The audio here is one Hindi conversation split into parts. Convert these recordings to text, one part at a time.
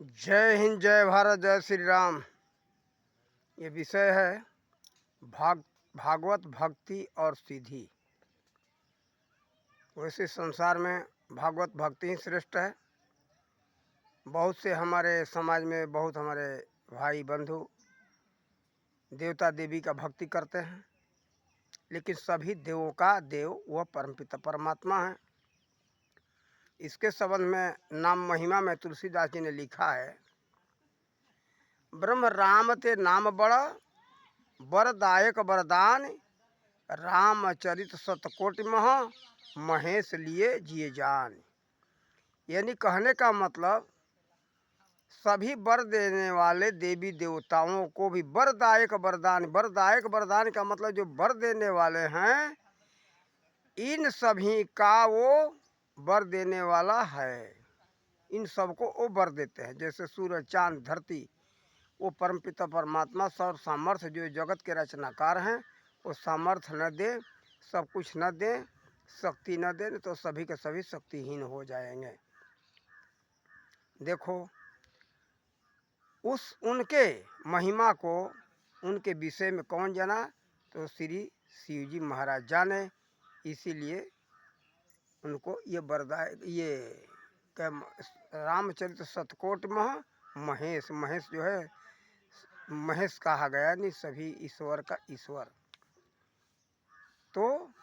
जय हिंद, जय भारत, जय श्री राम। ये विषय है भागवत भक्ति और सिद्धि। वैसे संसार में भागवत भक्ति ही श्रेष्ठ है। बहुत से हमारे समाज में बहुत हमारे भाई बंधु देवता देवी का भक्ति करते हैं, लेकिन सभी देवों का देव वह परमपिता परमात्मा है। इसके संबंध में नाम महिमा में तुलसीदास जी ने लिखा है, ब्रह्म राम ते नाम बड़ वरदायक वरदान, रामचरित सतकोटि मह महेश लिए जिए जान। यानी कहने का मतलब सभी वर देने वाले देवी देवताओं को भी वरदायक वरदान। वरदायक वरदान का मतलब जो वर देने वाले हैं इन सभी का वो वर देने वाला है। इन सबको वो वर देते हैं। जैसे सूरज चांद धरती, वो परमपिता परमात्मा सर्व सामर्थ्य जो जगत के रचनाकार हैं, वो सामर्थ्य न दे, सब कुछ न दे, शक्ति न दे तो सभी के सभी शक्तिहीन हो जाएंगे। देखो उस उनके महिमा को, उनके विषय में कौन जाना, तो श्री शिव जी महाराज जाने। इसीलिए उनको ये वरदाय ये रामचरित सतकोट मह महेश, महेश जो है महेश कहा गया, नहीं सभी ईश्वर का ईश्वर। तो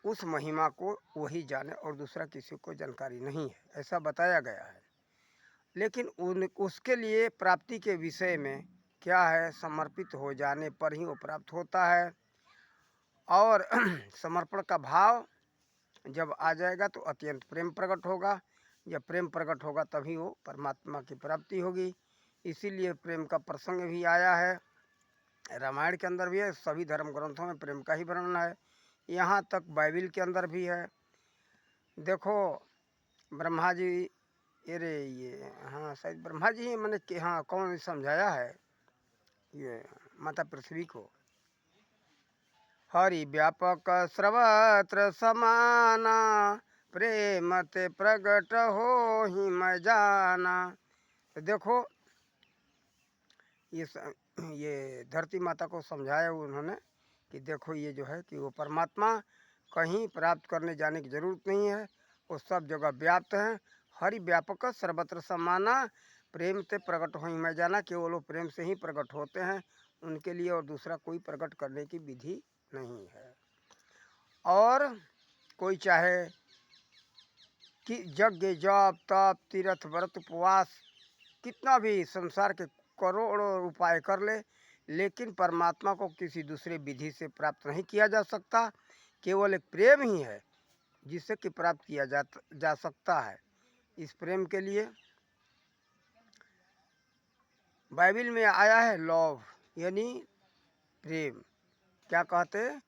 उस महिमा को वही जाने और दूसरा किसी को जानकारी नहीं है, ऐसा बताया गया है। लेकिन उसके लिए प्राप्ति के विषय में क्या है, समर्पित हो जाने पर ही वो प्राप्त होता है। और समर्पण का भाव जब आ जाएगा तो अत्यंत प्रेम प्रकट होगा। जब प्रेम प्रकट होगा तभी वो परमात्मा की प्राप्ति होगी। इसीलिए प्रेम का प्रसंग भी आया है, रामायण के अंदर भी है, सभी धर्म ग्रंथों में प्रेम का ही वर्णन है। यहाँ तक बाइबिल के अंदर भी है। देखो ब्रह्मा जी, ये हाँ शायद ब्रह्मा जी ही मैंने कि हाँ कौन समझाया है ये माता पृथ्वी को, हरि व्यापक सर्वत्र समाना, प्रेम ते प्रगट हो ही मैं जाना। तो देखो ये धरती माता को समझाया उन्होंने कि देखो ये जो है कि वो परमात्मा कहीं प्राप्त करने जाने की जरूरत नहीं है, वो सब जगह व्याप्त हैं। हरि व्यापक सर्वत्र समाना, प्रेम से प्रकट हो ही मैं जाना। केवल वो प्रेम से ही प्रकट होते हैं, उनके लिए और दूसरा कोई प्रकट करने की विधि नहीं है। और कोई चाहे कि यज्ञ जप तप तीर्थ व्रत उपवास कितना भी संसार के करोड़ों उपाय कर ले, लेकिन परमात्मा को किसी दूसरे विधि से प्राप्त नहीं किया जा सकता। केवल एक प्रेम ही है जिससे कि प्राप्त किया जा सकता है। इस प्रेम के लिए बाइबिल में आया है लव, यानी प्रेम। क्या कहते हैं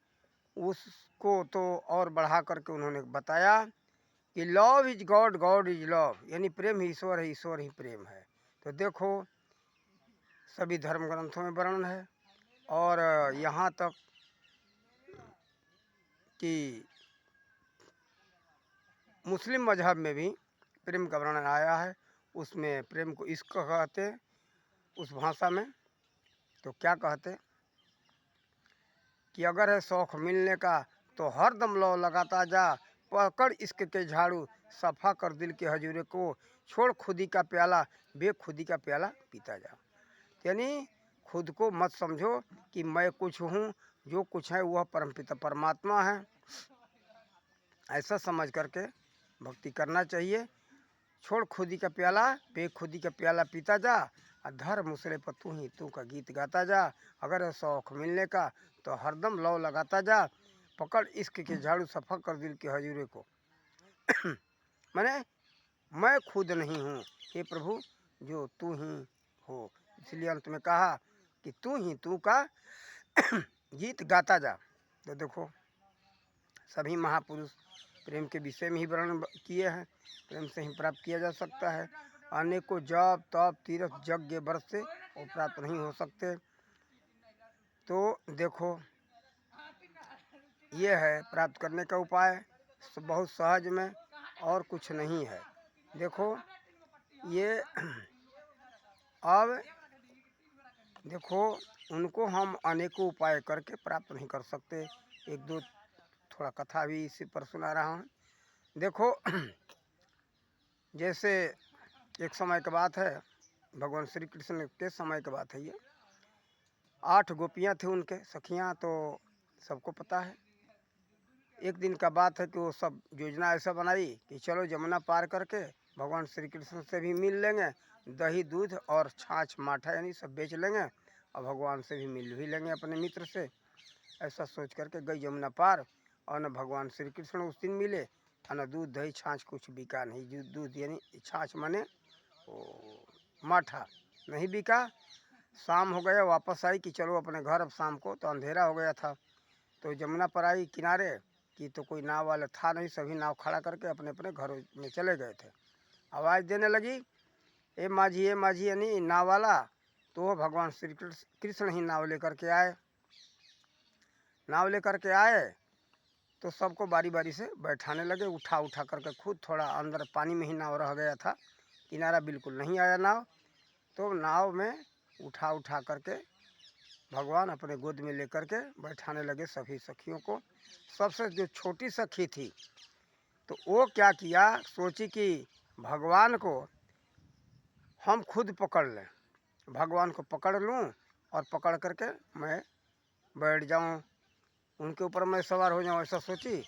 उसको, तो और बढ़ा करके उन्होंने बताया कि love is God, God is love, यानी प्रेम ही ईश्वर है, ईश्वर ही प्रेम है। तो देखो सभी धर्म ग्रंथों में वर्णन है। और यहाँ तक कि मुस्लिम मजहब में भी प्रेम का वर्णन आया है। उसमें प्रेम को इश्क कहते हैं उस भाषा में। तो क्या कहते कि अगर है शौक मिलने का तो हर दम लौ लगाता जा, पकड़ इश्क के झाड़ू सफ़ा कर दिल के हजूरे को, छोड़ खुदी का प्याला बेखुदी का प्याला पीता जा। यानी खुद को मत समझो कि मैं कुछ हूँ, जो कुछ है वह परमपिता परमात्मा है, ऐसा समझ करके भक्ति करना चाहिए। छोड़ खुदी का प्याला बेखुदी का प्याला पीता जा, धर मुसरे पर तू ही तू का गीत गाता जा। अगर शौक मिलने का तो हरदम लौ लगाता जा, पकड़ इश्क के झाड़ू सफ़ा कर दिल के हजूरे को। मैंने मैं खुद नहीं हूँ, हे प्रभु जो तू ही हो। इसलिए अंत में कहा कि तू ही तू का गीत गाता जा। तो देखो सभी महापुरुष प्रेम के विषय में ही वर्णन किए हैं। प्रेम से ही प्राप्त किया जा सकता है। अनेकों जप तप तीर्थ यज्ञ व्रत से वो प्राप्त नहीं हो सकते। तो देखो ये है प्राप्त करने का उपाय, बहुत सहज में और कुछ नहीं है। देखो ये अब देखो, उनको हम अनेकों उपाय करके प्राप्त नहीं कर सकते। एक दो थोड़ा कथा भी इसी पर सुना रहा हूँ। देखो जैसे एक समय की बात है, भगवान श्री कृष्ण के समय की बात है ये। 8 गोपियाँ थी उनके सखियाँ, तो सबको पता है। एक दिन का बात है कि वो सब योजना ऐसा बनाई कि चलो जमुना पार करके भगवान श्री कृष्ण से भी मिल लेंगे, दही दूध और छाछ माठा यानी सब बेच लेंगे और भगवान से भी मिल भी लेंगे अपने मित्र से। ऐसा सोच करके गई जमुना पार, और न भगवान श्री कृष्ण उस दिन मिले और न दूध दही छाछ कुछ बिका नहीं। दूध यानी छाछ माने वो माठा नहीं बिका। शाम हो गया, वापस आई कि चलो अपने घर। अब शाम को तो अंधेरा हो गया था, तो जमुना पर आई किनारे कि तो कोई नाव वाला था नहीं, सभी नाव खड़ा करके अपने अपने घरों में चले गए थे। आवाज़ देने लगी, ए माझी यानी नाव वाला। तो वो भगवान श्री कृष्ण ही नाव लेकर के आए। नाव लेकर के आए तो सबको बारी बारी से बैठाने लगे, उठा उठा करके। खुद थोड़ा अंदर पानी में ही नाव रह गया था, किनारा बिल्कुल नहीं आया नाव। तो नाव में उठा उठा करके भगवान अपने गोद में लेकर के बैठाने लगे सभी सखियों को। सबसे जो छोटी सखी थी तो वो क्या किया, सोची कि भगवान को हम खुद पकड़ लें, भगवान को पकड़ लूँ और पकड़ करके मैं बैठ जाऊँ, उनके ऊपर मैं सवार हो जाऊँ, ऐसा सोची।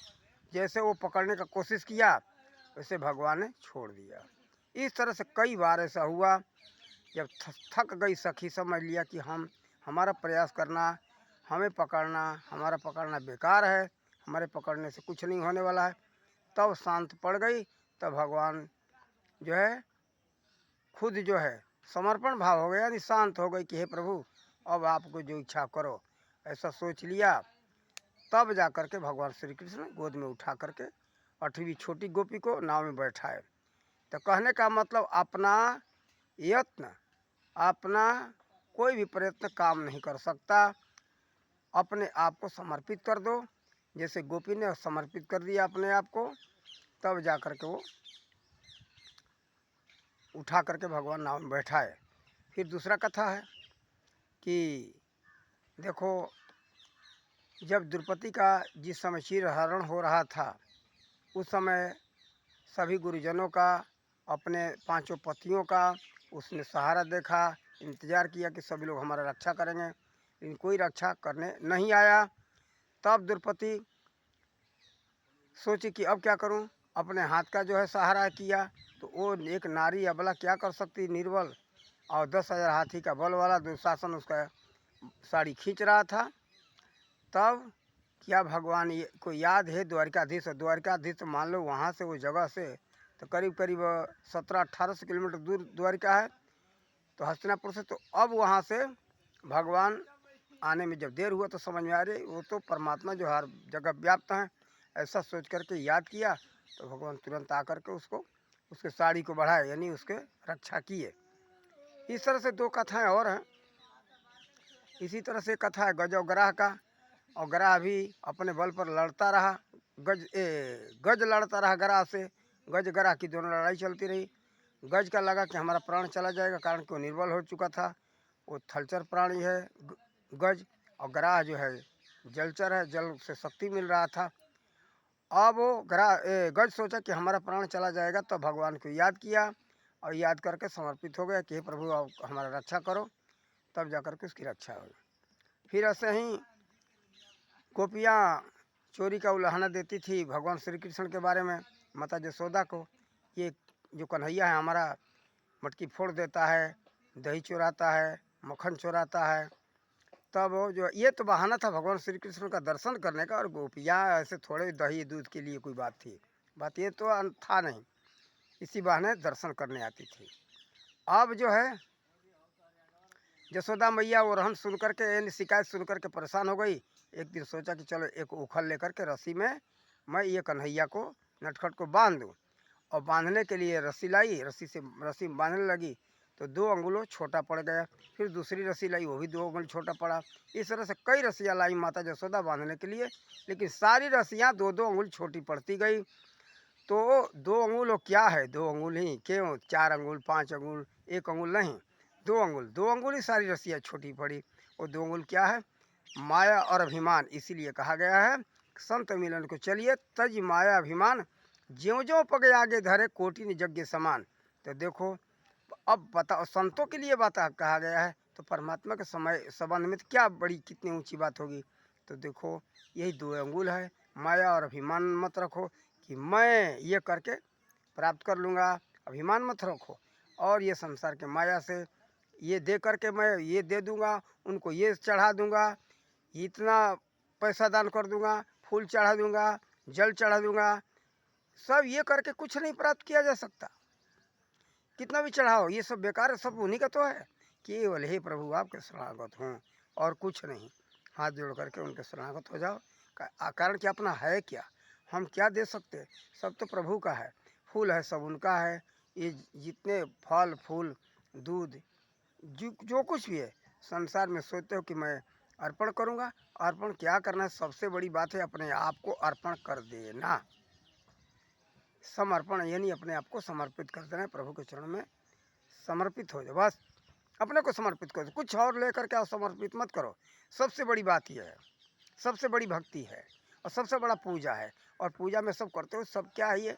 जैसे वो पकड़ने का कोशिश किया वैसे भगवान ने छोड़ दिया। इस तरह से कई बार ऐसा हुआ। जब थक गई सखी, समझ लिया कि हमारा प्रयास करना, हमें पकड़ना, हमारा पकड़ना बेकार है, हमारे पकड़ने से कुछ नहीं होने वाला है, तब शांत पड़ गई। तब भगवान जो है खुद जो है समर्पण भाव हो गया, यानी शांत हो गई कि हे प्रभु अब आपको जो इच्छा करो, ऐसा सोच लिया। तब जा कर के भगवान श्री कृष्ण गोद में उठा करके 8वीं छोटी गोपी को नाव में बैठाए। तो कहने का मतलब अपना यत्न, अपना कोई भी प्रयत्न काम नहीं कर सकता। अपने आप को समर्पित कर दो, जैसे गोपी ने समर्पित कर दिया अपने आप को। तब जा कर के वो उठा करके भगवान नाव में बैठाए। फिर दूसरा कथा है कि देखो, जब द्रौपदी का जिस समय चीरहरण हो रहा था उस समय सभी गुरुजनों का, अपने 5 पतियों का उसने सहारा देखा, इंतज़ार किया कि सभी लोग हमारा रक्षा करेंगे, लेकिन कोई रक्षा करने नहीं आया। तब द्रौपदी सोची कि अब क्या करूं, अपने हाथ का जो है सहारा किया। तो वो एक नारी अबला क्या कर सकती, निर्बल, और 10,000 हाथी का बल वाला दुशासन उसका साड़ी खींच रहा था। तब क्या भगवान को याद है द्वारकाधीश, द्वारकाधीश तो मान लो वहाँ से वो जगह से तो करीब करीब 17-18 किलोमीटर दूर द्वारका है, तो हस्तिनापुर से। तो अब वहाँ से भगवान आने में जब देर हुआ तो समझ में आ रही वो तो परमात्मा जो हर जगह व्याप्त हैं, ऐसा सोच करके याद किया। तो भगवान तुरंत आकर के उसको, उसके साड़ी को बढ़ाए, यानी उसके रक्षा किए। इस तरह से 2 कथाएं और हैं। इसी तरह से कथा है गज और ग्राह का। और ग्राह भी अपने बल पर लड़ता रहा, गज लड़ता रहा ग्राह से। गज ग्राह की दोनों लड़ाई चलती रही। गज का लगा कि हमारा प्राण चला जाएगा, कारण कि वो निर्बल हो चुका था, वो थलचर प्राणी है गज। और ग्राह जो है जलचर है, जल से शक्ति मिल रहा था। अब वो गज सोचा कि हमारा प्राण चला जाएगा, तो भगवान को याद किया और याद करके समर्पित हो गया कि हे प्रभु आप हमारा रक्षा करो। तब जाकर के उसकी रक्षा हुई। फिर ऐसे ही गोपियाँ चोरी का उलाहना देती थी भगवान श्री कृष्ण के बारे में माता यशोदा को, ये जो कन्हैया है हमारा मटकी फोड़ देता है, दही चुराता है, मक्खन चुराता है। तब जो ये तो बहाना था भगवान श्री कृष्ण का दर्शन करने का, और गोपियाँ ऐसे थोड़े दही दूध के लिए कोई बात थी, बात ये तो था नहीं, इसी बहाने दर्शन करने आती थी। अब जो है यशोदा मैया वो रहन सुन करके, शिकायत सुन करके परेशान हो गई। एक दिन सोचा कि चलो एक उखल लेकर के रस्सी में मैं ये कन्हैया को, नटखट को बांध दूँ। और बांधने के लिए रस्सी लाई, रस्सी बांधने लगी तो 2 अंगुलों छोटा पड़ गया। फिर दूसरी रस्सी लाई, वो भी 2 अंगुल छोटा पड़ा। इस तरह से कई रस्सियाँ लाई माता यशोदा बांधने के लिए, लेकिन सारी रस्सियाँ 2-2 अंगुल छोटी पड़ती गई। तो 2 अंगुल क्या है, 2 अंगुल ही क्यों, 4 अंगुल, 5 अंगुल, 1 अंगुल नहीं, दो अंगुल ही सारी रस्सियाँ छोटी पड़ी। वो 2 अंगुल क्या है? माया और अभिमान। इसीलिए कहा गया है संत मिलन को चलिए तज माया अभिमान, ज्यों ज्यों पगे आगे धरे कोटि ने यज्ञ समान। तो देखो अब बताओ, संतों के लिए बात कहा गया है तो परमात्मा के समय संबंध में तो क्या बड़ी कितनी ऊंची बात होगी। तो देखो यही 2 अंगुल है, माया और अभिमान मत रखो कि मैं ये करके प्राप्त कर लूँगा, अभिमान मत रखो। और ये संसार के माया से ये दे करके मैं ये दे दूँगा, उनको ये चढ़ा दूँगा, इतना पैसा दान कर दूँगा, फूल चढ़ा दूँगा, जल चढ़ा दूँगा, सब ये करके कुछ नहीं प्राप्त किया जा सकता। कितना भी चढ़ाओ ये सब बेकार है, सब उन्हीं का तो है। केवल हे प्रभु आपके शरणागत हूँ और कुछ नहीं। हाथ जोड़ करके उनके शरणागत हो जाओ। कारण कि अपना है क्या, हम क्या दे सकते? सब तो प्रभु का है, फूल है सब उनका है। ये जितने फल फूल दूध जो कुछ भी है संसार में सोचते हो कि मैं अर्पण करूँगा। अर्पण क्या करना है? सबसे बड़ी बात है अपने आप को अर्पण कर देना। समर्पण यानी अपने आप को समर्पित कर देना, प्रभु के चरण में समर्पित हो जाओ। बस अपने को समर्पित करो, कुछ और लेकर के समर्पित मत करो। सबसे बड़ी बात यह है, सबसे बड़ी भक्ति है और सबसे बड़ा पूजा है। और पूजा में सब करते हो, सब क्या है? ये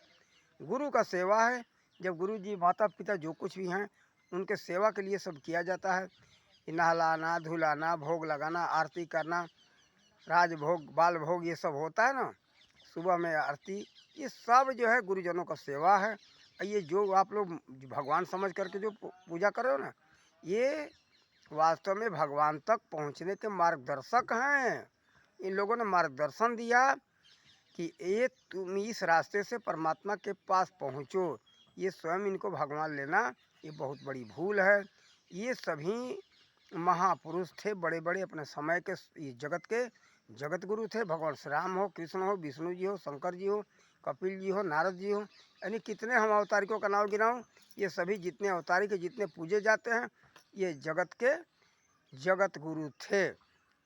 गुरु का सेवा है। जब गुरु जी माता पिता जो कुछ भी हैं उनके सेवा के लिए सब किया जाता है। नहलाना धुलाना, भोग लगाना, आरती करना, राजभोग बाल भोग ये सब होता है ना, सुबह में आरती, ये सब जो है गुरुजनों का सेवा है। ये जो आप लोग भगवान समझ करके जो पूजा कर रहे हो ना, ये वास्तव में भगवान तक पहुंचने के मार्गदर्शक हैं। इन लोगों ने मार्गदर्शन दिया कि ये तुम इस रास्ते से परमात्मा के पास पहुंचो। ये स्वयं इनको भगवान लेना ये बहुत बड़ी भूल है। ये सभी महापुरुष थे, बड़े बड़े अपने समय के, ये जगत के जगत गुरु थे। भगवान श्री राम हो, कृष्ण हो, विष्णु जी हो, शंकर जी हो, कपिल जी हो, नारद जी हो, यानी कितने हम अवतारिकों का नाम गिनाऊं। ये सभी जितने अवतारिक जितने पूजे जाते हैं ये जगत के जगत गुरु थे,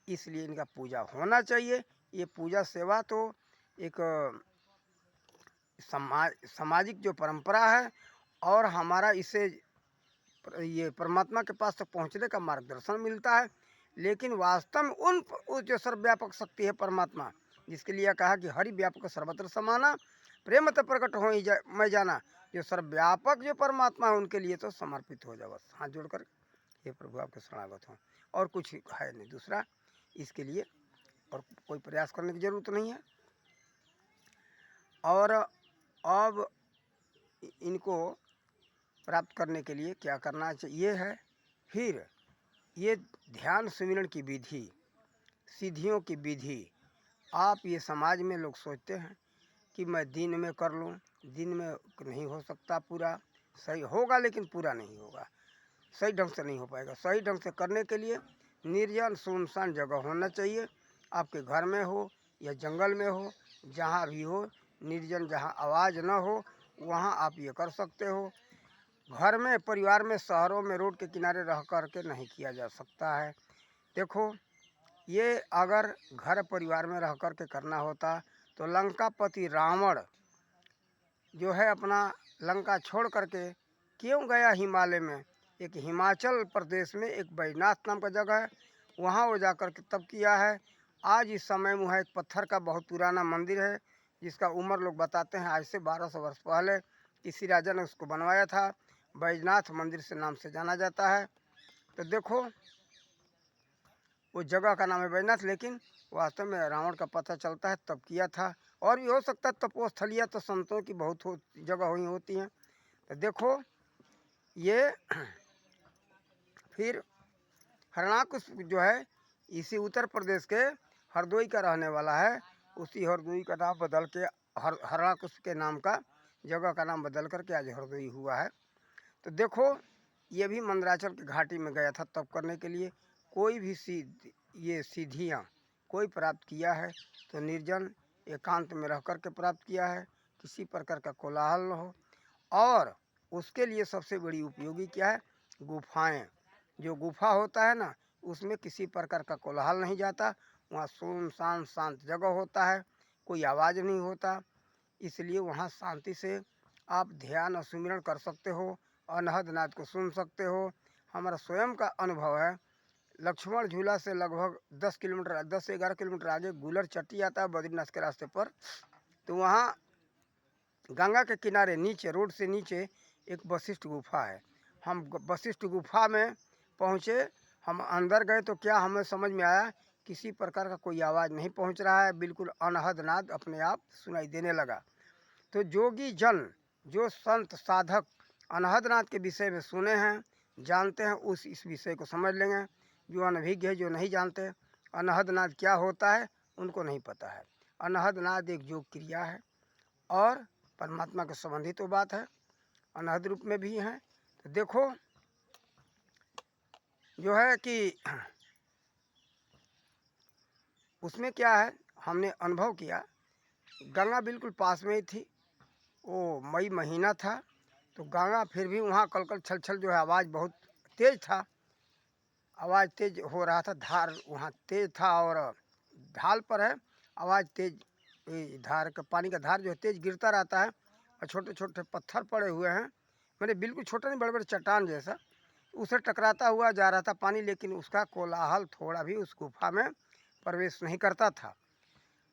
इसलिए इनका पूजा होना चाहिए। ये पूजा सेवा तो एक सामाजिक जो परंपरा है और हमारा इसे ये परमात्मा के पास तक पहुंचने का मार्गदर्शन मिलता है। लेकिन वास्तव में उन जो सर्वव्यापक शक्ति है परमात्मा, जिसके लिए कहा कि हरि व्यापक सर्वत्र समाना, प्रेम तो प्रकट हो ही मैं जाना, जो सर्वव्यापक जो परमात्मा है उनके लिए तो समर्पित हो जाओ। बस हाथ जोड़कर हे प्रभु आपके शरणागत हूँ, और कुछ है नहीं दूसरा इसके लिए, और कोई प्रयास करने की जरूरत नहीं है। और अब इनको प्राप्त करने के लिए क्या करना चाहिए है? फिर ये ध्यान सुमिरन की विधि, सिद्धियों की विधि, आप ये समाज में लोग सोचते हैं कि मैं दिन में कर लूँ, दिन में नहीं हो सकता पूरा, सही होगा लेकिन पूरा नहीं होगा, सही ढंग से नहीं हो पाएगा। सही ढंग से करने के लिए निर्जन सुनसान जगह होना चाहिए, आपके घर में हो या जंगल में हो, जहाँ भी हो, निर्जन जहाँ आवाज़ न हो वहाँ आप ये कर सकते हो। घर में, परिवार में, शहरों में, रोड के किनारे रह कर के नहीं किया जा सकता है। देखो ये अगर घर परिवार में रह कर के करना होता तो लंकापति रावण जो है अपना लंका छोड़ करके क्यों गया हिमालय में? एक हिमाचल प्रदेश में एक बैजनाथ नाम का जगह है, वहाँ वो जा कर के तब किया है। आज इस समय में है एक पत्थर का बहुत पुराना मंदिर है, जिसका उम्र लोग बताते हैं आज से 1200 वर्ष पहले किसी राजा ने उसको बनवाया था। बैजनाथ मंदिर से नाम से जाना जाता है। तो देखो वो जगह का नाम है बैजनाथ, लेकिन वास्तव में रावण का पता चलता है तब किया था। और भी हो सकता है तपोस्थलियाँ तो संतों की बहुत जगह हुई होती हैं। तो देखो ये फिर हिरण्याकश्यप जो है इसी उत्तर प्रदेश के हरदोई का रहने वाला है। उसी हरदोई का नाम बदल के हिरण्याकश्यप के नाम का जगह का नाम बदल करके आज हरदोई हुआ है। तो देखो ये भी मंदराचल की घाटी में गया था तप करने के लिए। कोई भी ये सिद्धियाँ कोई प्राप्त किया है तो निर्जन एकांत में रह कर के प्राप्त किया है, किसी प्रकार का कोलाहल न हो। और उसके लिए सबसे बड़ी उपयोगी क्या है? गुफाएं। जो गुफा होता है ना उसमें किसी प्रकार का कोलाहल नहीं जाता, वहाँ सुनसान शांत जगह होता है, कोई आवाज़ नहीं होता, इसलिए वहाँ शांति से आप ध्यान और सुमिरन कर सकते हो, अनहद नाद को सुन सकते हो, हमारा स्वयं का अनुभव है। लक्ष्मण झूला से लगभग 10 से 11 किलोमीटर आगे गुलर चट्टी आता है बद्रीनाथ के रास्ते पर। तो वहाँ गंगा के किनारे नीचे, रोड से नीचे एक वशिष्ठ गुफा है। हम वशिष्ठ गुफा में पहुँचे, हम अंदर गए तो क्या हमें समझ में आया, किसी प्रकार का कोई आवाज़ नहीं पहुँच रहा है, बिल्कुल अनहद नाद अपने आप सुनाई देने लगा। तो जोगी जन, जो संत साधक अनहद नाद के विषय में सुने हैं, जानते हैं, इस विषय को समझ लेंगे। जो अनभिज्ञ है, जो नहीं जानते अनहद नाद क्या होता है, उनको नहीं पता है। अनहद नाद एक योग क्रिया है और परमात्मा के संबंधी तो बात है, अनहद रूप में भी है। तो देखो जो है कि उसमें क्या है, हमने अनुभव किया, गंगा बिल्कुल पास में ही थी, वो मई महीना था, तो गंगा फिर भी वहाँ कलकल छल छल जो है आवाज़ बहुत तेज़ था, आवाज़ तेज़ हो रहा था, धार वहाँ तेज़ था और ढाल पर है, आवाज़ तेज़, धार का पानी का धार जो है तेज़ गिरता रहता है और छोटे छोटे पत्थर पड़े हुए हैं, मैंने बिल्कुल छोटा नहीं, बड़े बड़े चट्टान जैसा, उसे टकराता हुआ जा रहा था पानी, लेकिन उसका कोलाहल थोड़ा भी उस गुफा में प्रवेश नहीं करता था।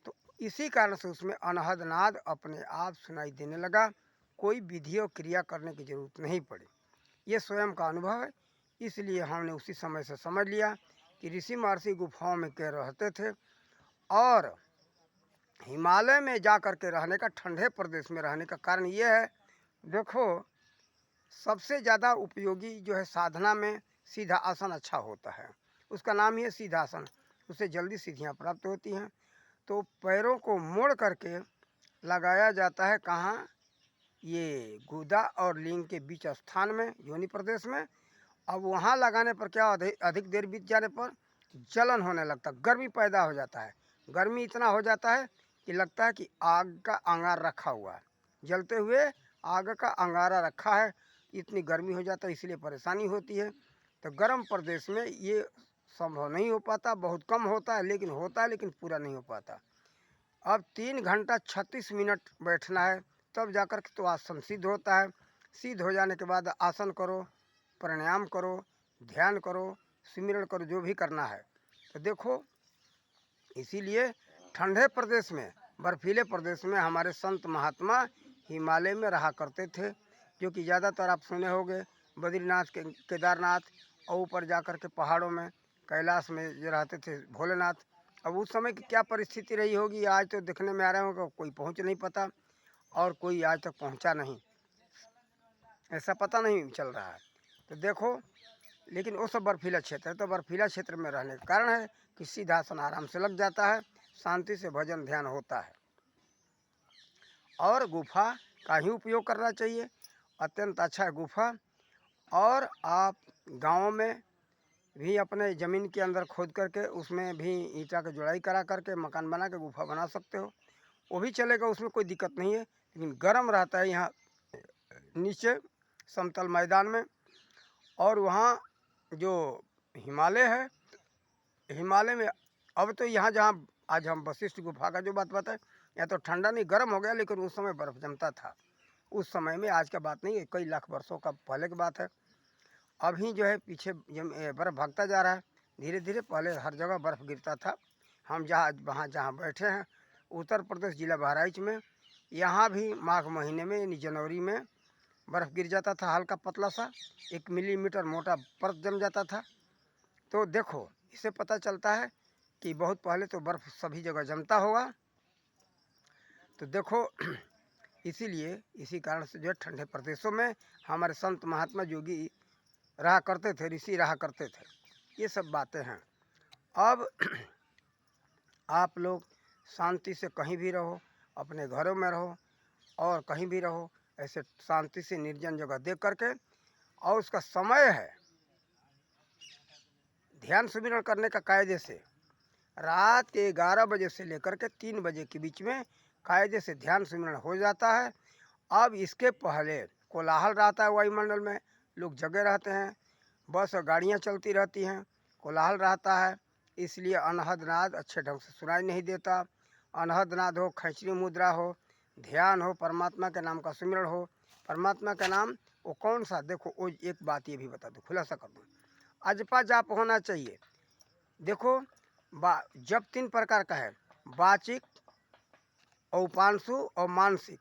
तो इसी कारण से उसमें अनहद नाद अपने आप सुनाई देने लगा, कोई विधि और क्रिया करने की जरूरत नहीं पड़ी। ये स्वयं का अनुभव है, इसलिए हमने उसी समय से समझ लिया कि ऋषि महर्षि गुफाओं में के रहते थे और हिमालय में जा कर के रहने का, ठंडे प्रदेश में रहने का कारण ये है, देखो सबसे ज़्यादा उपयोगी जो है साधना में सीधा आसन अच्छा होता है, उसका नाम ही है सीधासन, उससे जल्दी सिद्धियाँ प्राप्त होती हैं। तो पैरों को मोड़ करके लगाया जाता है, कहाँ, ये गुदा और लिंग के बीच स्थान में, योनि प्रदेश में। अब वहाँ लगाने पर क्या, अधिक देर बीत जाने पर जलन होने लगता, गर्मी पैदा हो जाता है, गर्मी इतना हो जाता है कि लगता है कि आग का अंगार रखा हुआ है, जलते हुए आग का अंगारा रखा है, इतनी गर्मी हो जाता है, इसलिए परेशानी होती है। तो गर्म प्रदेश में ये संभव नहीं हो पाता, बहुत कम होता है, लेकिन होता है, लेकिन पूरा नहीं हो पाता। अब 3 घंटा 36 मिनट बैठना है, तब जाकर के तो आसन सिद्ध होता है। सिद्ध हो जाने के बाद आसन करो, प्राणायाम करो, ध्यान करो, सिमरण करो, जो भी करना है। तो देखो इसीलिए ठंडे प्रदेश में, बर्फीले प्रदेश में हमारे संत महात्मा हिमालय में रहा करते थे, जो कि ज़्यादातर आप सुने होंगे बद्रीनाथ के, केदारनाथ और ऊपर जाकर के पहाड़ों में कैलाश में जो रहते थे भोलेनाथ। अब उस समय की क्या परिस्थिति रही होगी, आज तो देखने में आ रहा होगा कोई पहुंच नहीं पाता और कोई आज तक पहुंचा नहीं, ऐसा पता नहीं चल रहा है। तो देखो, लेकिन वो सब बर्फीला क्षेत्र है, तो बर्फीला क्षेत्र में रहने का कारण है कि सीधा आसन आराम से लग जाता है, शांति से भजन ध्यान होता है। और गुफा का ही उपयोग करना चाहिए, अत्यंत अच्छा है गुफा। और आप गाँव में भी अपने ज़मीन के अंदर खोद करके उसमें भी ईंटा की जुड़ाई करा करके मकान बना के गुफा बना सकते हो, वो भी चलेगा, उसमें कोई दिक्कत नहीं है। लेकिन गर्म रहता है यहाँ नीचे समतल मैदान में, और वहाँ जो हिमालय है, हिमालय में अब तो यहाँ जहाँ आज हम वशिष्ठ गुफा का जो बात बताए, यहाँ तो ठंडा नहीं गर्म हो गया, लेकिन उस समय बर्फ़ जमता था, उस समय में, आज का बात नहीं है, कई लाख वर्षों का पहले की बात है। अभी जो है पीछे बर्फ़ भागता जा रहा है धीरे धीरे, पहले हर जगह बर्फ़ गिरता था। हम जहाँ बैठे हैं उत्तर प्रदेश जिला बहराइच में, यहाँ भी माघ महीने में यानी जनवरी में बर्फ़ गिर जाता था, हल्का पतला सा 1 मिलीमीटर मोटा बर्फ़ जम जाता था। तो देखो इससे पता चलता है कि बहुत पहले तो बर्फ़ सभी जगह जमता होगा। तो देखो इसीलिए इसी कारण से जो है ठंडे प्रदेशों में हमारे संत महात्मा योगी रहा करते थे, ऋषि रहा करते थे, ये सब बातें हैं। अब आप लोग शांति से कहीं भी रहो, अपने घरों में रहो और कहीं भी रहो, ऐसे शांति से निर्जन जगह देख करके, और उसका समय है ध्यान सुमिरन करने का कायदे से, रात के 11 बजे से लेकर के 3 बजे के बीच में कायदे से ध्यान सुमिरन हो जाता है। अब इसके पहले कोलाहल रहता है वायुमंडल में, लोग जगे रहते हैं, बस और गाड़ियाँ चलती रहती हैं, कोलाहल रहता है, इसलिए अनहद नाद अच्छे ढंग से सुनाई नहीं देता। अनहद नाद हो, खैचरी मुद्रा हो, ध्यान हो, परमात्मा के नाम का सुमिरन हो, परमात्मा का नाम वो कौन सा, देखो वो एक बात ये भी बता दो, खुलासा कर दो। अजपा जाप होना चाहिए। देखो जब 3 प्रकार का है, वाचिक, औपांशु और मानसिक।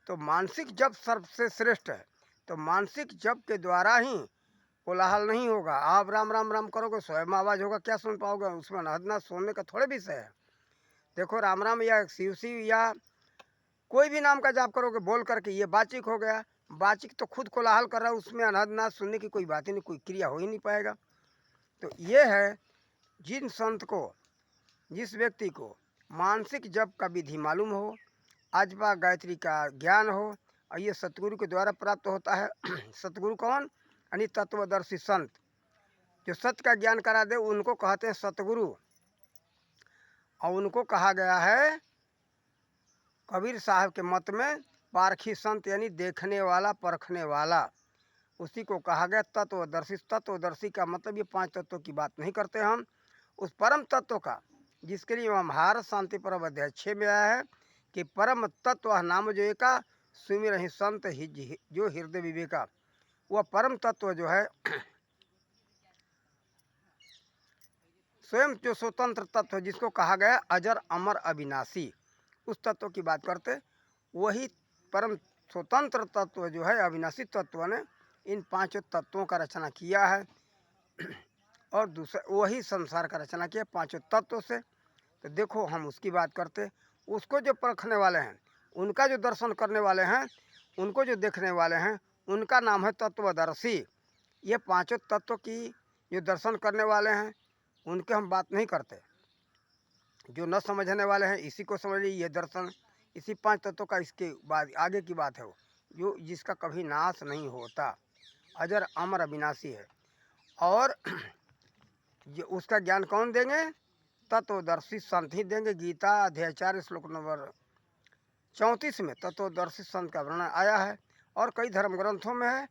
तो मानसिक जप सबसे श्रेष्ठ है। तो मानसिक जप के द्वारा ही कोलाहल नहीं होगा। आप राम राम राम करोगे, स्वयं आवाज होगा, क्या सुन पाओगे? उसमें नहदना सुनने का थोड़े विषय है। देखो राम राम या शिव शिव या कोई भी नाम का जाप करोगे बोल करके, ये वाचिक हो गया। वाचिक तो खुद कोलाहल कर रहा है, उसमें अनहदना सुनने की कोई बात ही नहीं, कोई क्रिया हो ही नहीं पाएगा। तो ये है, जिन संत को, जिस व्यक्ति को मानसिक जप का विधि मालूम हो, आजपा गायत्री का ज्ञान हो, और ये सतगुरु के द्वारा प्राप्त होता है। सतगुरु कौन? यानी तत्वदर्शी संत, जो सत्य का ज्ञान करा दे, उनको कहते हैं सतगुरु। और उनको कहा गया है कबीर साहब के मत में पारखी संत, यानी देखने वाला, परखने वाला, उसी को कहा गया तत्वदर्शी। तत्वदर्शी का मतलब ये 5 तत्वों की बात नहीं करते हम, उस परम तत्व का, जिसके लिए महाभारत शांति पर्व अध्याय 6 में आया है कि परम तत्व नाम जो एका, सुमिर ही संत ही जो हृदय विवेका। वह परम तत्व जो है स्वयं जो स्वतंत्र तत्व, जिसको कहा गया अजर अमर अविनाशी, उस तत्व की बात करते। वही परम स्वतंत्र तत्व जो है, अविनाशी तत्व ने इन 5 तत्वों का रचना किया है। और दूसरा वही संसार का रचना किया 5 तत्वों से। तो देखो हम उसकी बात करते, उसको जो परखने वाले हैं, उनका जो दर्शन करने वाले हैं, उनको जो देखने वाले हैं, उनका नाम है तत्वदर्शी। ये 5 तत्व की जो दर्शन करने वाले हैं, उनके हम बात नहीं करते। जो न समझने वाले हैं, इसी को समझ लीजिए, ये दर्शन इसी 5 तत्वों का, इसके बाद आगे की बात है वो, जो जिसका कभी नाश नहीं होता, अजर अमर अविनाशी है। और जो उसका ज्ञान कौन देंगे? तत्वदर्शी संत ही देंगे। गीता अध्याय 4 श्लोक नंबर 34 में तत्वदर्शी संत का वर्णन आया है, और कई धर्म ग्रंथों में है।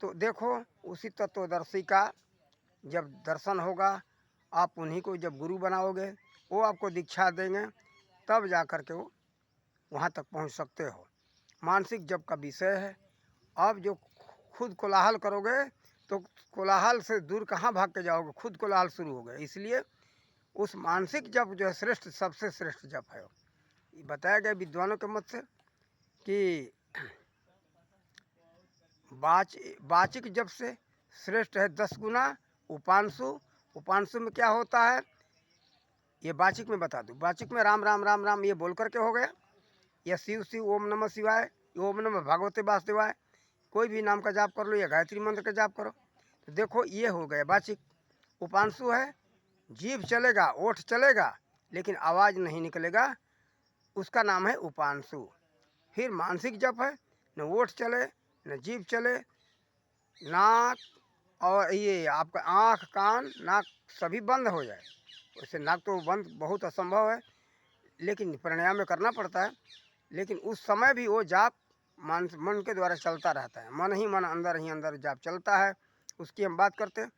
तो देखो उसी तत्वदर्शी का जब दर्शन होगा, आप उन्हीं को जब गुरु बनाओगे, वो आपको दीक्षा देंगे, तब जा कर के वो वहाँ तक पहुँच सकते हो। मानसिक जप का विषय है। अब जो खुद कोलाहल करोगे, तो कोलाहल से दूर कहाँ भाग के जाओगे, खुद कोलाहल शुरू हो गया। इसलिए उस मानसिक जप जो है श्रेष्ठ, सबसे श्रेष्ठ जप है। बताया गया विद्वानों के मत से कि वाचिक जप से श्रेष्ठ है 10 गुना उपांशु। उपांशु में क्या होता है, ये वाचिक में बता दूं। वाचिक में राम राम राम राम ये बोल करके हो गया, या शिव शिव ओम नमः शिवाय, ओम नमः भगवते वासुदेवाय, कोई भी नाम का जाप कर लो, या गायत्री मंत्र का जाप करो। तो देखो ये हो गया वाचिक। उपांशु है, जीभ चलेगा, ओठ चलेगा, लेकिन आवाज़ नहीं निकलेगा, उसका नाम है उपांशु। फिर मानसिक जप है, न ओठ चले, न जीभ चले, नाक और ये आपका आँख, कान, नाक सभी बंद हो जाए। वैसे नाक तो बंद बहुत असंभव है, लेकिन प्राणायाम में करना पड़ता है। लेकिन उस समय भी वो जाप मन के द्वारा चलता रहता है, मन ही मन, अंदर ही अंदर जाप चलता है, उसकी हम बात करते हैं।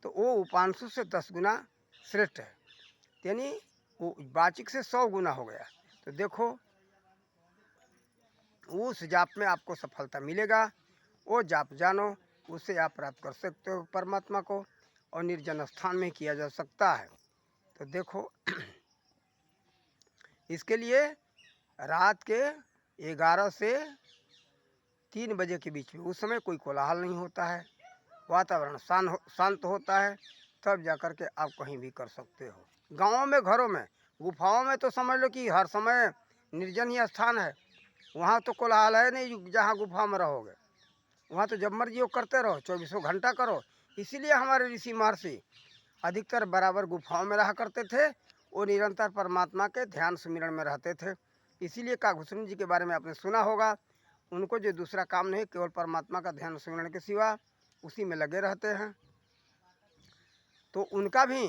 तो वो उपांशु से 10 गुना श्रेष्ठ है, यानी वो वाचिक से 100 गुना हो गया। तो देखो उस जाप में आपको सफलता मिलेगा। वो जाप जानो, उससे आप प्राप्त कर सकते हो परमात्मा को, और निर्जन स्थान में किया जा सकता है। तो देखो इसके लिए रात के 11 से 3 बजे के बीच में, उस समय कोई कोलाहल नहीं होता है, वातावरण शांत होता है, तब जाकर के आप कहीं भी कर सकते हो। गाँवों में, घरों में, गुफाओं में तो समझ लो कि हर समय निर्जन ही स्थान है, वहाँ तो कोलाहल है नहीं। जहाँ गुफा में रहोगे वहाँ तो जब मर्जी वो करते रहो, 24 घंटा करो। इसीलिए हमारे ऋषि महर्षि अधिकतर बराबर गुफाओं में रहा करते थे, वो निरंतर परमात्मा के ध्यान सुमिरन में रहते थे। इसीलिए काघुसुनी जी के बारे में आपने सुना होगा, उनको जो दूसरा काम नहीं, केवल परमात्मा का ध्यान सुमिरन के सिवा उसी में लगे रहते हैं। तो उनका भी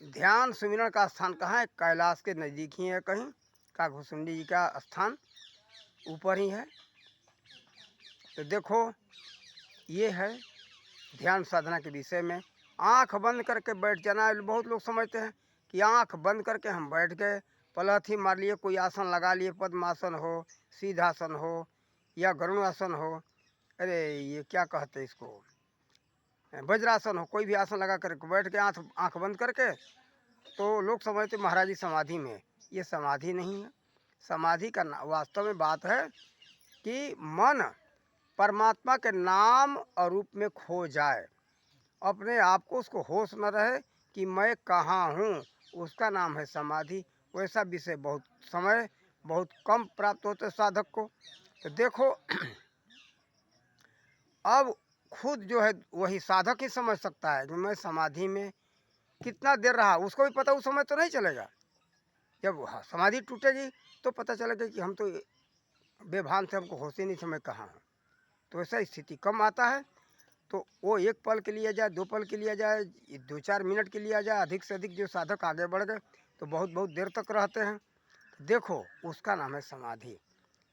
ध्यान सुमिरन का स्थान कहाँ है? कैलाश के नज़दीक ही है कहीं। काघुसुनी जी का स्थान ऊपर ही है। तो देखो ये है ध्यान साधना के विषय में। आंख बंद करके बैठ जाना, बहुत लोग समझते हैं कि आंख बंद करके हम बैठ गए, पलथी मार लिए, कोई आसन लगा लिए, पद्मासन हो, सीधासन हो, या गरुड़ासन हो, अरे ये क्या कहते हैं इसको, वज्रासन हो, कोई भी आसन लगा करके बैठ के आँख आँख बंद करके, तो लोग समझते महाराज जी समाधि में है। ये समाधि नहीं है। समाधि का वास्तव में बात है कि मन परमात्मा के नाम और रूप में खो जाए, अपने आप को उसको होश न रहे कि मैं कहाँ हूँ, उसका नाम है समाधि। वैसा विषय बहुत समय बहुत कम प्राप्त होते साधक को। तो देखो अब खुद जो है वही साधक ही समझ सकता है कि मैं समाधि में कितना देर रहा, उसको भी पता उस समय तो नहीं चलेगा। जब समाधि टूटेगी तो पता चलेगा कि हम तो बेभान थे, हमको होश ही नहीं समय कहाँ है। तो ऐसा स्थिति कम आता है। तो वो एक पल के लिए जाए, 2 पल के लिए जाए, 2-4 मिनट के लिए जाए, अधिक से अधिक जो साधक आगे बढ़ गए तो बहुत बहुत देर तक रहते हैं। देखो उसका नाम है समाधि।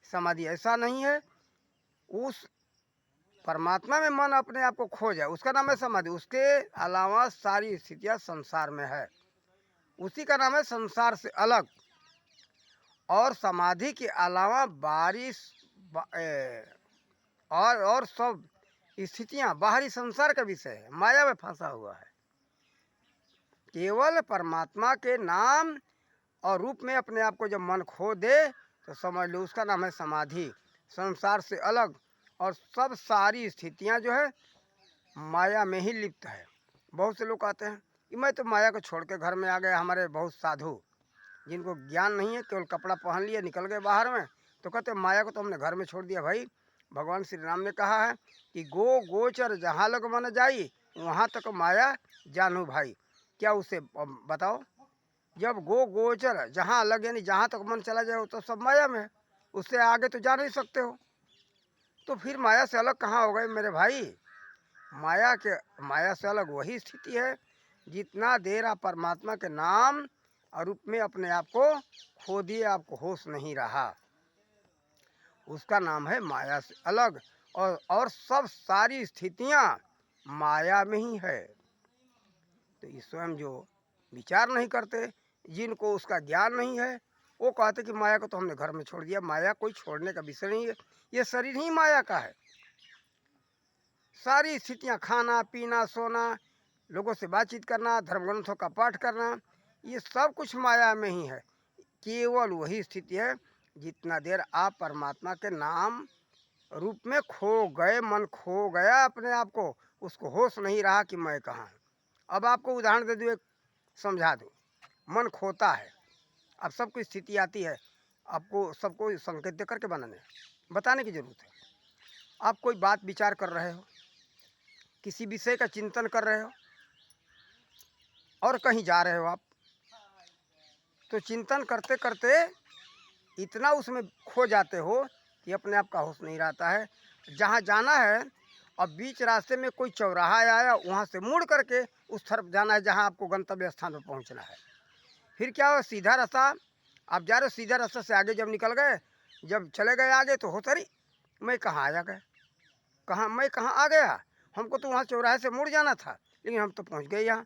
समाधि ऐसा नहीं है उस परमात्मा में मन अपने आप को खो जाए, उसका नाम है समाधि। उसके अलावा सारी स्थितियाँ संसार में है, उसी का नाम है संसार से अलग। और समाधि के अलावा बारिश और सब स्थितियाँ बाहरी संसार का विषय है, माया में फंसा हुआ है। केवल परमात्मा के नाम और रूप में अपने आप को जब मन खो दे तो समझ लो उसका नाम है समाधि, संसार से अलग। और सब सारी स्थितियाँ जो है माया में ही लिप्त है। बहुत से लोग कहते हैं कि मैं तो माया को छोड़ के घर में आ गया। हमारे बहुत साधु जिनको ज्ञान नहीं है, केवल कपड़ा पहन लिया निकल गए बाहर में, तो कहते माया को तो हमने घर में छोड़ दिया। भाई भगवान श्री राम ने कहा है कि गो गोचर जहाँ लग मन जाई, वहाँ तक माया जानू भाई। क्या उसे बताओ, जब गो गोचर जहाँ अलग यानी जहाँ तक मन चला जाए तो सब माया में है, उससे आगे तो जा नहीं सकते हो। तो फिर माया से अलग कहाँ हो गए मेरे भाई। माया से अलग वही स्थिति है जितना देर आप परमात्मा के नाम और रूप में अपने आप को खो दिए, आपको होश नहीं रहा, उसका नाम है माया से अलग। और सब सारी स्थितियाँ माया में ही है। तो ये स्वयं जो विचार नहीं करते, जिनको उसका ज्ञान नहीं है, वो कहते कि माया को तो हमने घर में छोड़ दिया। माया कोई छोड़ने का विषय नहीं है, ये शरीर ही माया का है। सारी स्थितियाँ, खाना पीना सोना, लोगों से बातचीत करना, धर्म ग्रंथों का पाठ करना, ये सब कुछ माया में ही है। केवल वही स्थिति है जितना देर आप परमात्मा के नाम रूप में खो गए, मन खो गया अपने आप को, उसको होश नहीं रहा कि मैं कहाँ हूँ। अब आपको उदाहरण दे दूँ, एक समझा दूँ। मन खोता है, अब सबको स्थिति आती है, आपको सबको संकेत दे करके बताने की ज़रूरत है। आप कोई बात विचार कर रहे हो, किसी विषय का चिंतन कर रहे हो और कहीं जा रहे हो आप, तो चिंतन करते करते इतना उसमें खो जाते हो कि अपने आप का होश नहीं रहता है। जहाँ जाना है और बीच रास्ते में कोई चौराहा आया, वहाँ से मुड़ करके उस तरफ जाना है जहाँ आपको गंतव्य स्थान पर पहुँचना है। फिर क्या हो, सीधा रास्ता आप जा रहे हो, सीधा रास्ता से आगे जब निकल गए, जब चले गए आगे, तो होता रही मैं कहाँ आ गया, मैं कहाँ आ गया, हमको तो वहाँ चौराहे से मुड़ जाना था, लेकिन हम तो पहुँच गए यहाँ।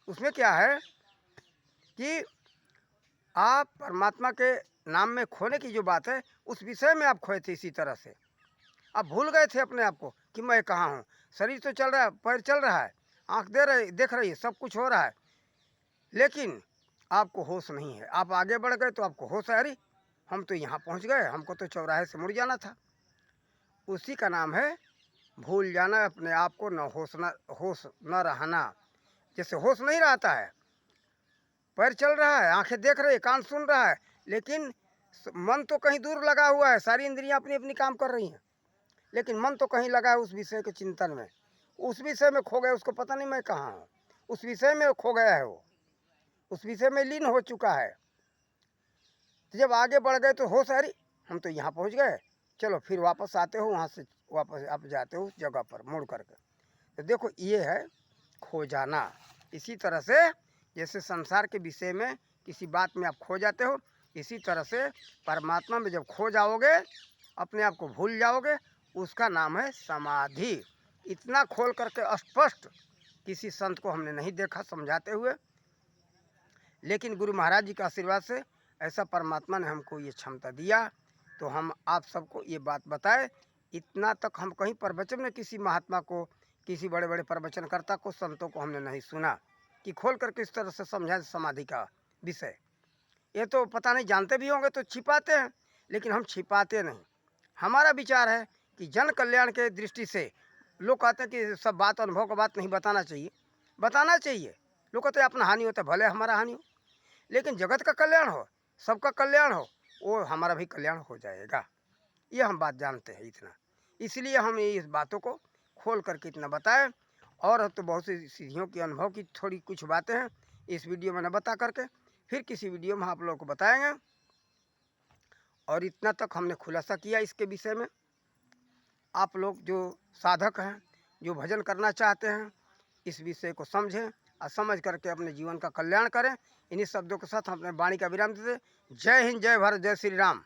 उसमें क्या है कि आप परमात्मा के नाम में खोने की जो बात है, उस विषय में आप खोए थे। इसी तरह से आप भूल गए थे अपने आप को कि मैं कहाँ हूँ। शरीर तो चल रहा है, पैर चल रहा है, आँख देख रही है, सब कुछ हो रहा है, लेकिन आपको होश नहीं है। आप आगे बढ़ गए तो आपको होश है, अरे हम तो यहाँ पहुँच गए, हमको तो चौराहे से मुड़ जाना था। उसी का नाम है भूल जाना, अपने आप को होश न रहना। जैसे होश नहीं रहता है, पैर चल रहा है, आंखें देख रही है, कान सुन रहा है, लेकिन मन तो कहीं दूर लगा हुआ है। सारी इंद्रियां अपनी अपनी काम कर रही हैं, लेकिन मन तो कहीं लगा है उस विषय के चिंतन में, उस विषय में खो गया, उसको पता नहीं मैं कहाँ हूँ। उस विषय में खो गया है, वो उस विषय में लीन हो चुका है। तो जब आगे बढ़ गए तो होश, अरे हम तो यहाँ पहुँच गए, चलो फिर वापस आते हो, वहाँ से वापस आप जाते हो उस जगह पर मुड़ करके। तो देखो ये है खो जाना। इसी तरह से जैसे संसार के विषय में किसी बात में आप खो जाते हो, इसी तरह से परमात्मा में जब खो जाओगे, अपने आप को भूल जाओगे, उसका नाम है समाधि। इतना खोल करके स्पष्ट किसी संत को हमने नहीं देखा समझाते हुए, लेकिन गुरु महाराज जी के आशीर्वाद से ऐसा परमात्मा ने हमको ये क्षमता दिया, तो हम आप सबको ये बात बताए इतना तक हम कहीं प्रवचन में किसी महात्मा को, किसी बड़े बड़े प्रवचनकर्ता को, संतों को हमने नहीं सुना कि खोल कर किस तरह से समझाए समाधि का विषय। ये तो पता नहीं जानते भी होंगे तो छिपाते हैं, लेकिन हम छिपाते नहीं। हमारा विचार है कि जन कल्याण के दृष्टि से लोग कहते हैं कि सब बात अनुभव का बात नहीं बताना चाहिए, बताना चाहिए। लोग कहते हैं अपना हानि होता है, भले हमारा हानि हो, लेकिन जगत का कल्याण हो, सबका कल्याण हो, वो हमारा भी कल्याण हो जाएगा। ये हम बात जानते हैं इतना, इसलिए हम ये इस बातों को खोल करके इतना बताएं। और तो बहुत सी सीढ़ियों के अनुभव की थोड़ी कुछ बातें हैं इस वीडियो में न बता करके फिर किसी वीडियो में आप लोगों को बताएंगे। और इतना तक हमने खुलासा किया इसके विषय में। आप लोग जो साधक हैं, जो भजन करना चाहते हैं, इस विषय को समझें और समझ करके अपने जीवन का कल्याण करें। इन्हीं शब्दों के साथ हम अपने वाणी का विराम देते। जय हिंद, जय भारत, जय श्री राम।